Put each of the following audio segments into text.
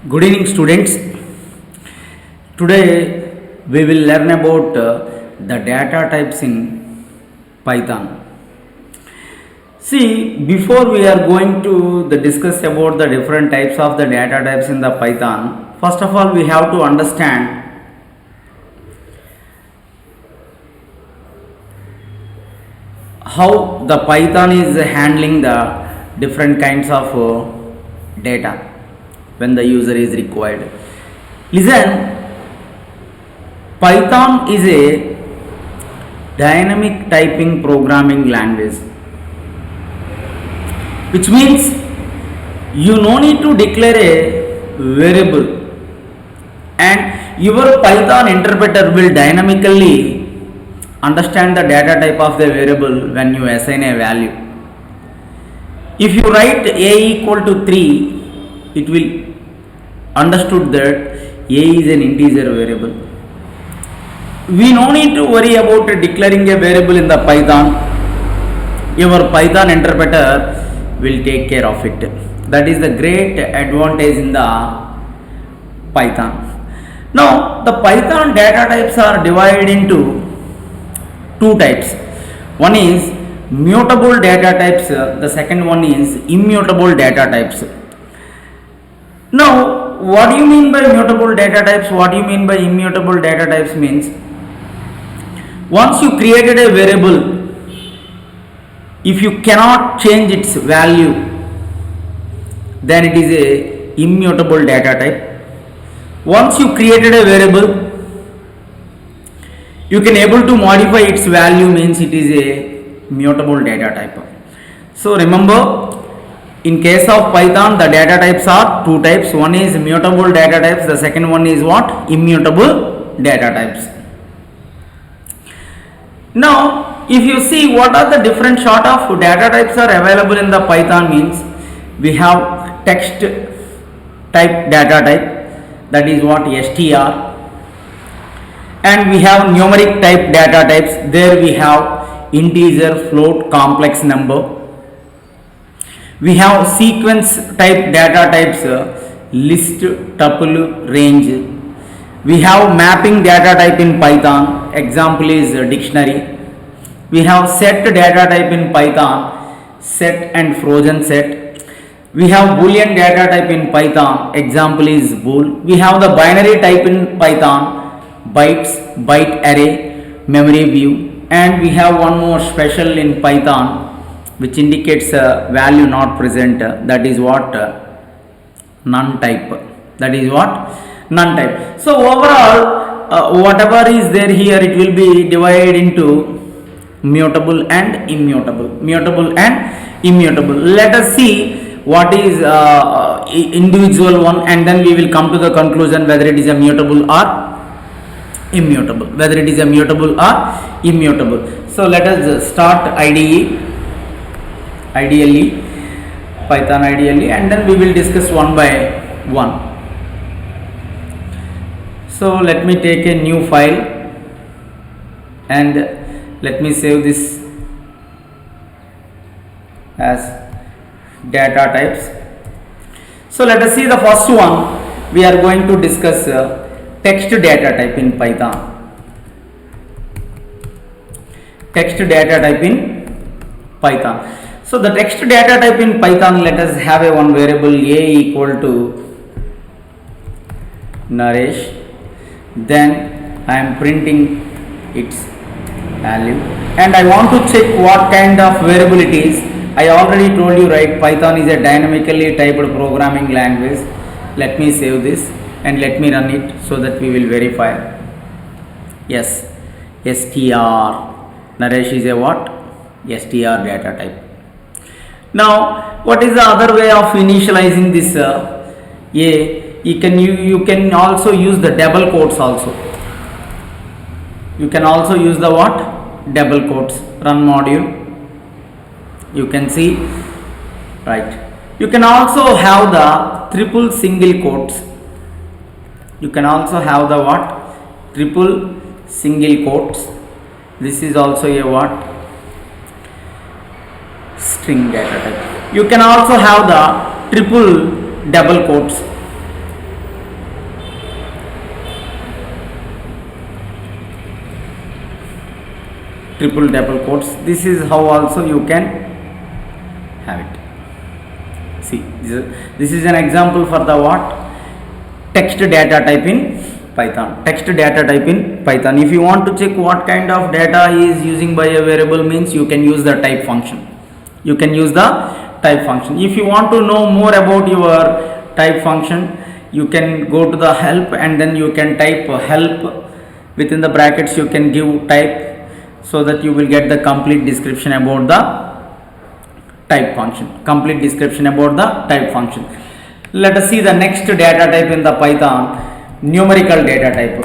Good evening, students. Today we will learn about the data types in Python. See, before we are going to discuss about the different types of the data types in the Python, first of all we have to understand how the Python is handling the different kinds of data when the user is required. Listen, Python is a dynamic typing programming language, which means you no need to declare a variable, and your Python interpreter will dynamically understand the data type of the variable when you assign a value. If you write a equal to 3, it will understood that a is an integer variable. We no need to worry about declaring a variable in the Python. Your Python interpreter will take care of it. That is the great advantage in the Python. Now the Python data types are divided into two types. One is mutable data types, the second one is immutable data types. Now what do you mean by mutable data types? What do you mean by immutable data types means, once you created a variable, if you cannot change its value, then it is a immutable data type. Once you created a variable, you can able to modify its value, means it is a mutable data type. So remember, in case of Python, the data types are two types. One is mutable data types, the second one is what? Immutable data types. Now if you see what are the different sort of data types are available in the Python, means we have text type data type, that is what? str. And we have numeric type data types, there we have integer, float, complex number. We have sequence type data types, list, tuple, range. We have mapping data type in Python, example is dictionary. We have set data type in Python, set and frozen set. We have boolean data type in Python, example is bool. We have the binary type in Python, bytes, byte array, memory view. And we have one more special in Python which indicates a value not present, that is what? None type. That is what? None type. So overall whatever is there here, it will be divided into mutable and immutable. Mutable and immutable. Let us see what is individual one, and then we will come to the conclusion whether it is a mutable or immutable. Whether it is a mutable or immutable. So let us start ideally Python ideally, and then we will discuss one by one. So let me take a new file and let me save this as data types. So let us see the first one. We are going to discuss text data type in Python. Text data type in Python. So the text data type in Python, let us have a one variable a equal to Naresh. Then I am printing its value, and I want to check what kind of variable it is. I already told you, right? Python is a dynamically typed programming language. Let me save this and let me run it so that we will verify. Yes, str. Naresh is a what? str data type. Now what is the other way of initializing this you can also use the double quotes also. You can also use the what? Double quotes. Run module. You can see, right? You can also have the triple single quotes. You can also have the what? Triple single quotes. This is also a what? String data type. You can also have the triple double quotes. triple double quotes. This is how also you can have it. See, this is an example for the what? Text data type in Python. Text data type in Python. If you want to check what kind of data is using by a variable, means you can use the type function. You can use the type function. If you want to know more about your type function, you can go to the help and then you can type help. Within the brackets you can give type, so that you will get the complete description about the type function. Complete description about the type function. Let us see the next data type in the Python, numerical data type.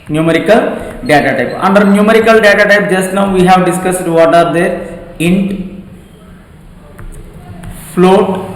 Numerical data type. Under numerical data type, just now we have discussed what are there: int, float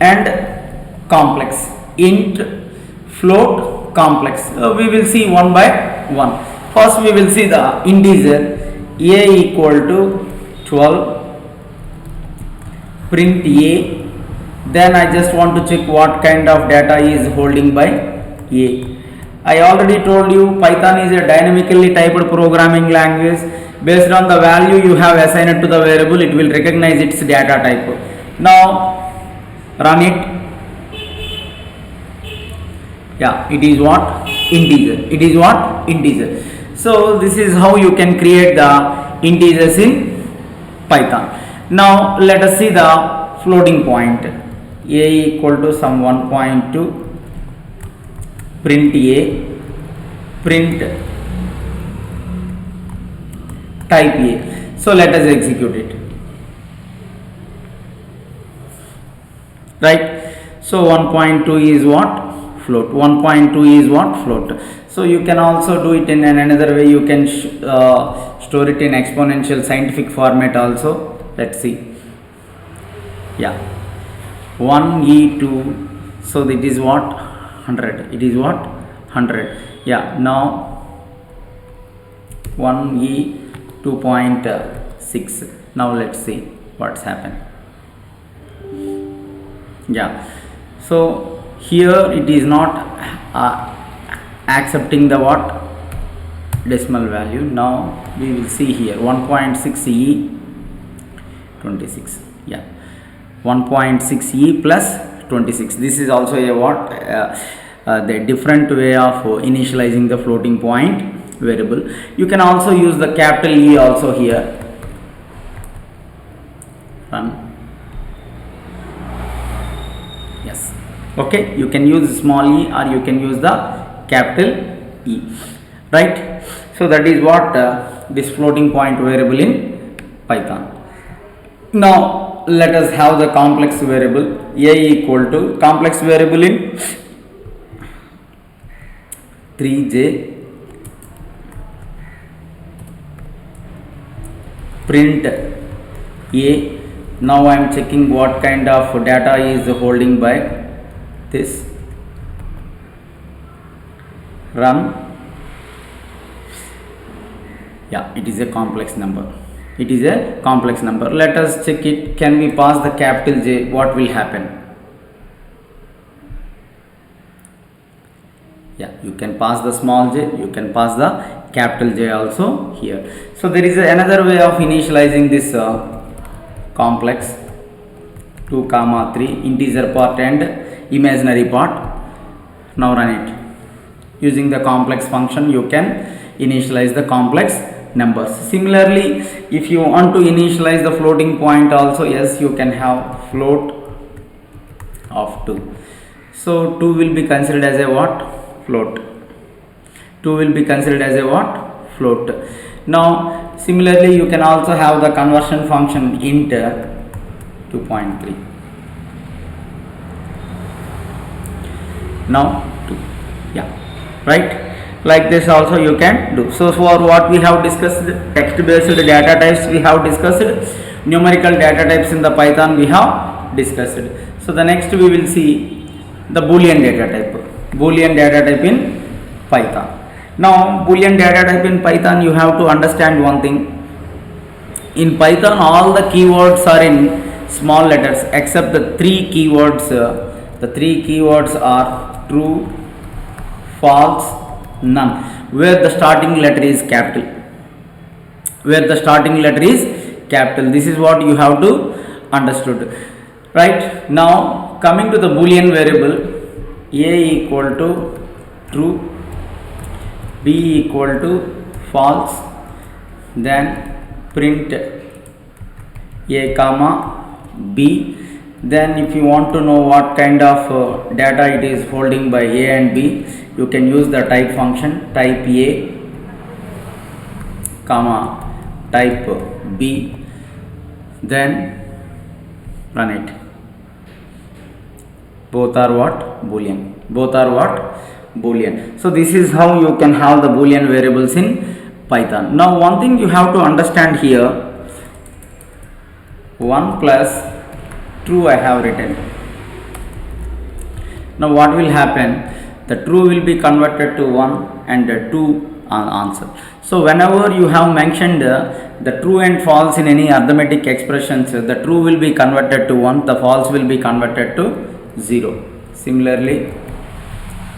and complex. Int, float, complex. We will see one by one. First we will see the integer a equal to 12, print a. Then I just want to check what kind of data is holding by a. I already told you Python is a dynamically typed programming language. Based on the value you have assigned to the variable, it will recognize its data type. Now run it. Yeah, it is what? Integer. It is what? Integer. So this is how you can create the integers in Python. Now let us see the floating point. A equal to some 1.2, print a, print type a. So let us execute it. Right. So 1.2 is what? Float. 1.2 is what? Float. So you can also do it in another way. You can store it in exponential scientific format also. Let's see. Yeah, 1e2. So it is what? 100. It is what? 100. Yeah. Now 1e 2.6. Now let's see what's happened. Yeah. So here it is not accepting the what? Decimal value. Now we will see here 1.6e 26. Yeah, 1.6e plus 26. This is also a what? The different way of initializing the floating point variable. You can also use the capital E also here. Run. Yes. Okay, you can use small e or you can use the capital E, right? So that is what this floating point variable in Python. Now let us have the complex variable. A equal to complex variable in 3j, print a. Now I am checking what kind of data is holding by this. Run. Yeah, it is a complex number. It is a complex number. Let us check it. Can we pass the capital J? What will happen? Yeah, you can pass the small j, you can pass the capital J also here. So there is another way of initializing this complex 2, 3 integer part and imaginary part. Now run it. Using the complex function you can initialize the complex numbers. Similarly, if you want to initialize the floating point also, yes, you can have float of 2. So 2 will be considered as a what? Float. 2 will be considered as a what? Float. Now similarly you can also have the conversion function int 2.3. Now 2. Yeah, right. Like this also you can do. So for what we have discussed, text based data types we have discussed, numerical data types in the Python we have discussed. So the next we will see the Boolean data type. Boolean data type in Python. Now Boolean data type in Python, you have to understand one thing. In Python all the keywords are in small letters except the 3 keywords. The 3 keywords are true, false, none, where the starting letter is capital. where the starting letter is capital. This is what you have to understood. Right. Now coming to the boolean variable, a equal to true, b equal to false, then print a comma b. Then if you want to know what kind of data it is holding by a and b, you can use the type function, type a comma type b, then run it. Both are what? Boolean. Both are what? Boolean. So this is how you can have the boolean variables in Python. Now one thing you have to understand here, 1 plus true I have written. Now what will happen? The true will be converted to 1 and the 2 answer. So whenever you have mentioned the true and false in any arithmetic expressions, the true will be converted to 1, the false will be converted to 0. Similarly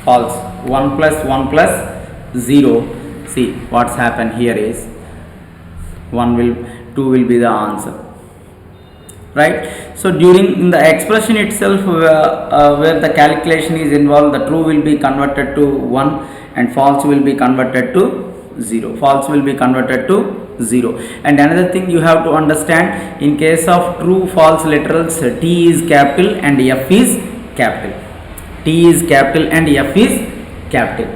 false, 1 plus 0. See what's happened here is 2 will be the answer. Right. So during in the expression itself where the calculation is involved, the true will be converted to 1 and false will be converted to 0. False will be converted to 0. And another thing you have to understand, in case of true false literals, T is capital and F is capital. T is capital and F is capital.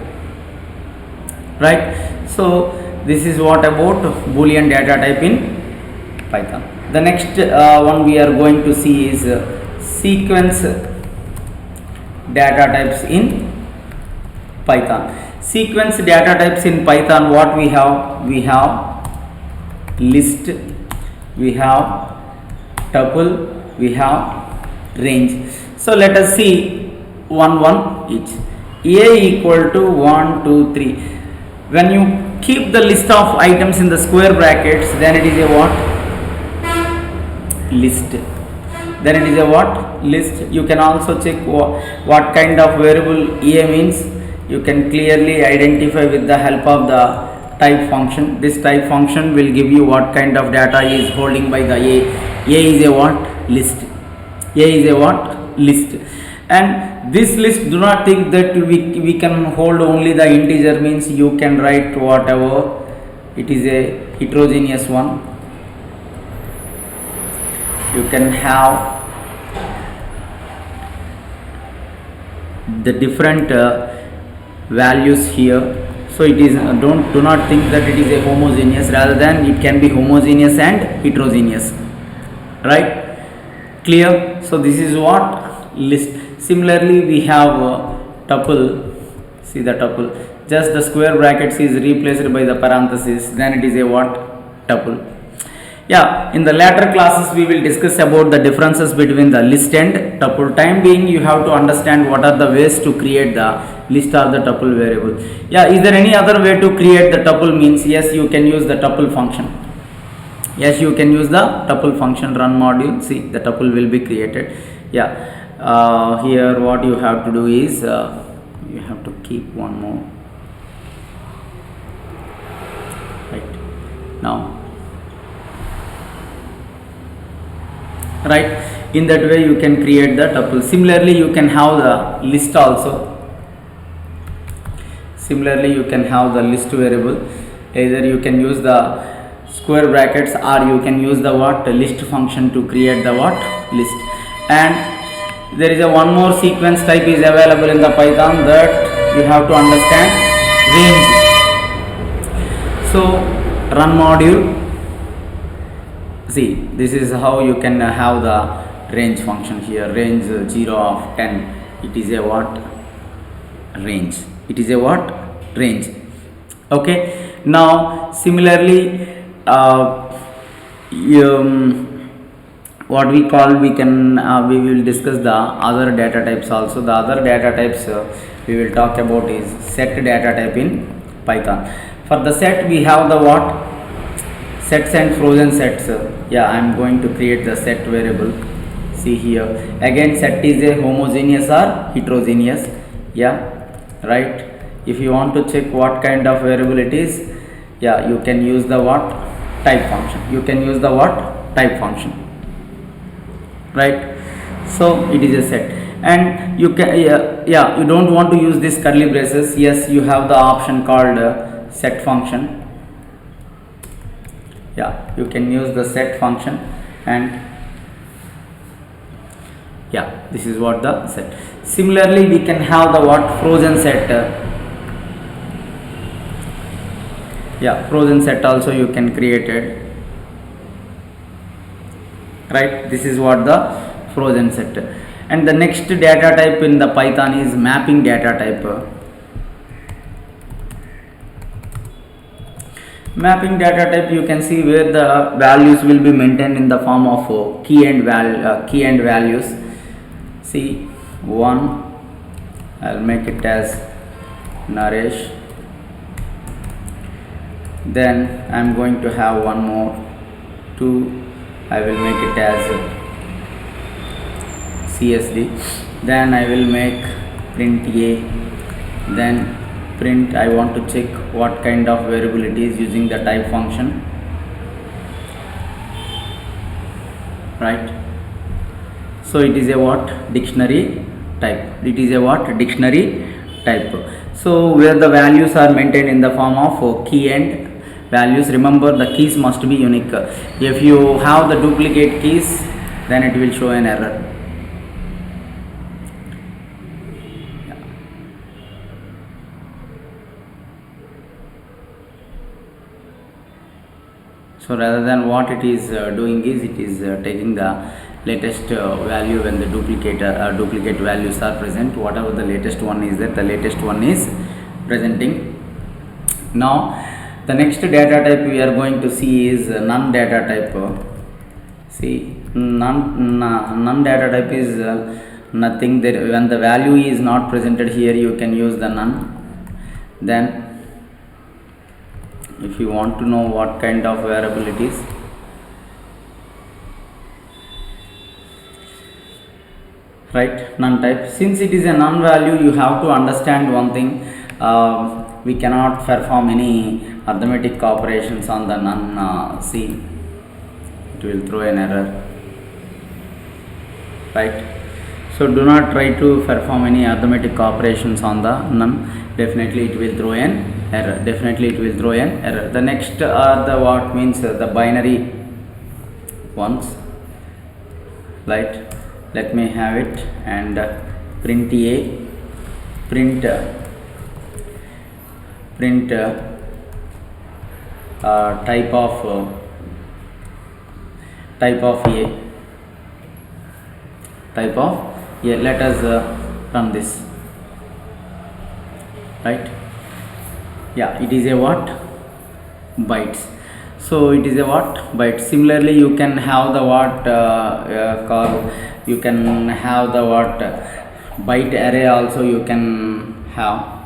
Right. So this is what about boolean data type in Python. The next one we are going to see is sequence data types in Python. Sequence data types in Python, what we have? We have list, we have tuple, we have range. So let us see one each. A equal to 1, 2, 3. When you keep the list of items in the square brackets, then it is a what? List. Then it is a what? List. You can also check what kind of variable a means. You can clearly identify with the help of the type function. This type function will give you what kind of data is holding by the a. A is a what? List. A is a what? List. And this list, do not think that we can hold only the integer, means you can write whatever. It is a heterogeneous one. You can have the different values here. So it is do not think that it is a homogeneous, rather than it can be homogeneous and heterogeneous. Right? Clear? So this is what? List. Similarly we have tuple. See the tuple. Just the square brackets is replaced by the parenthesis, then it is a what? Tuple. Yeah, in the later classes we will discuss about the differences between the list and tuple. Time being, you have to understand what are the ways to create the list or the tuple variable. Yeah, is there any other way to create the tuple? Means yes, you can use the tuple function. Yes, you can use the tuple function, run module. See, the tuple will be created. Yeah, here what you have to do is you have to keep one more. Right now. Right, in that way you can create the tuple. Similarly you can have the list also. Similarly you can have the list variable. Either you can use the square brackets or you can use the what? List function to create the what? List. And there is a one more sequence type is available in the Python, that you have to understand, range. So run module. See, this is how you can have the range function here. Range 0 of 10. It is a what? Range. It is a what? Range. Okay. Now, similarly, what we call, we will discuss the other data types also. The other data types we will talk about is set data type in Python. For the set, we have the what? Sets and frozen sets. Yeah, I am going to create the set variable. See here, again set is a homogeneous or heterogeneous. Yeah, right. If you want to check what kind of variable it is, yeah, you can use the what? type function. You can use the what? Type function, right? So it is a set, and you can you don't want to use this curly braces. Yes, you have the option called set function. Yeah, you can use the set function, and yeah, this is what the set. Similarly, we can have the what? Frozen set. Yeah, frozen set also you can create it, right? This is what the frozen set. And the next data type in the Python is mapping data type. Mapping data type, you can see where the values will be maintained in the form of key and values. See, one, I'll make it as Naresh. Then I'm going to have one more, 2, I will make it as CSD. Then I will make print A. Then print, I want to check what kind of variable it is using the type function, right? So it is a what? Dictionary type. It is a what? Dictionary type. So where the values are maintained in the form of key and values. Remember, the keys must be unique. If you have the duplicate keys, then it will show an error. So rather than what it is doing is, it is taking the latest value when the duplicate values are present. Whatever the latest one is, that the latest one is presenting. Now the next data type we are going to see is none data type. See, none data type is nothing. There when the value is not presented here, you can use the none. Then if you want to know what kind of variable it is, right, none type. Since it is a none value, you have to understand one thing. We cannot perform any arithmetic operations on the none. See, it will throw an error, right? So do not try to perform any arithmetic operations on the none. Definitely it will throw an error. The next are the what means the binary ones, right? Let me have it, and print A, print type of A. Let us run this, right? Yeah, it is a what? Bytes. So it is a what? Byte. Similarly, you can have the what you can have the what byte array also you can have,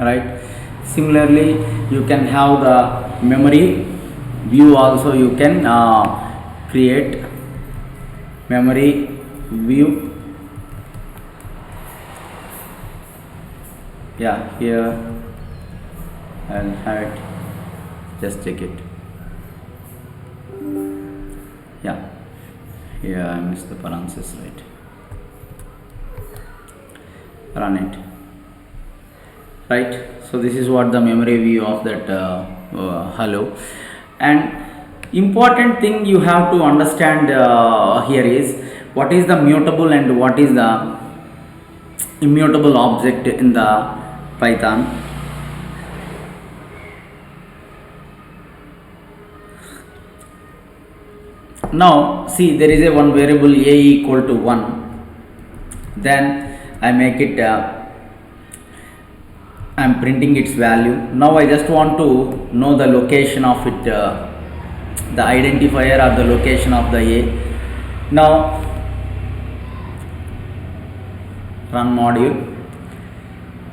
right? Similarly, you can have the memory view also you can create memory view. Yeah, here I'll have it, just check it. Yeah, here I missed the parenthesis, right? Run it, right? So this is what the memory view of that hello. And important thing you have to understand here is what is the mutable and what is the immutable object in the Python. Now see, there is a one variable a equal to 1, then I make it I am printing its value. Now I just want to know the location of it, the identifier or the location of the a. Now run module.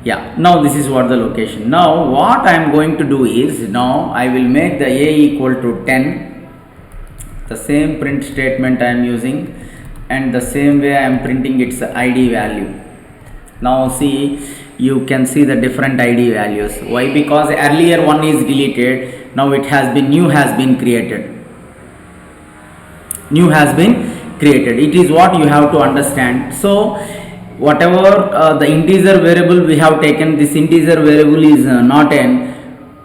Yeah, now this is what the location. Now what I am going to do is, now I will make the a equal to 10, the same print statement I am using, and the same way I am printing its id value. Now see, you can see the different id values. Why? Because earlier one is deleted, Now it has been, new has been created. New has been created. It is what you have to understand. So whatever the integer variable we have taken, this integer variable is not an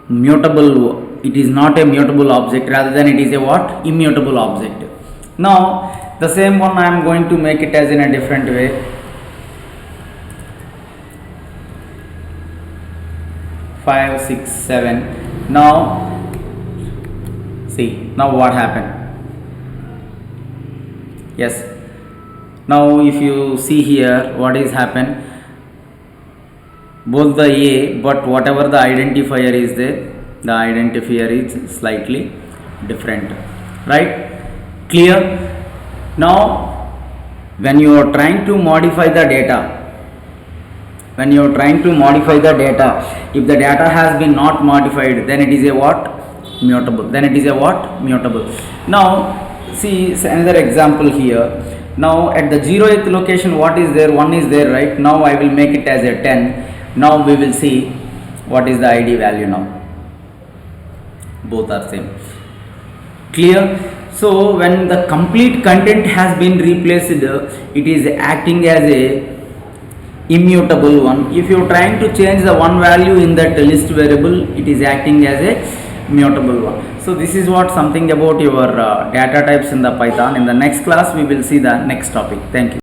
mutable, it is not a mutable object, rather than it is a what? Immutable object. Now the same one I am going to make it as in a different way. 5, 6, 7. Now see, now what happened? Yes, now if you see here, what is happened, both the A, but whatever the identifier is there, the identifier is slightly different, right? Clear? Now when you are trying to modify the data, if the data has been not modified, then it is a what? Mutable. Now see another example here. Now at the 0th location, what is there? 1 is there, right? Now I will make it as a 10. Now we will see what is the ID value now. Both are same. Clear? So when the complete content has been replaced, it is acting as a immutable one. If you are trying to change the one value in that list variable, it is acting as a mutable one. So this is what something about your data types in the Python. In the next class we will see the next topic. Thank you.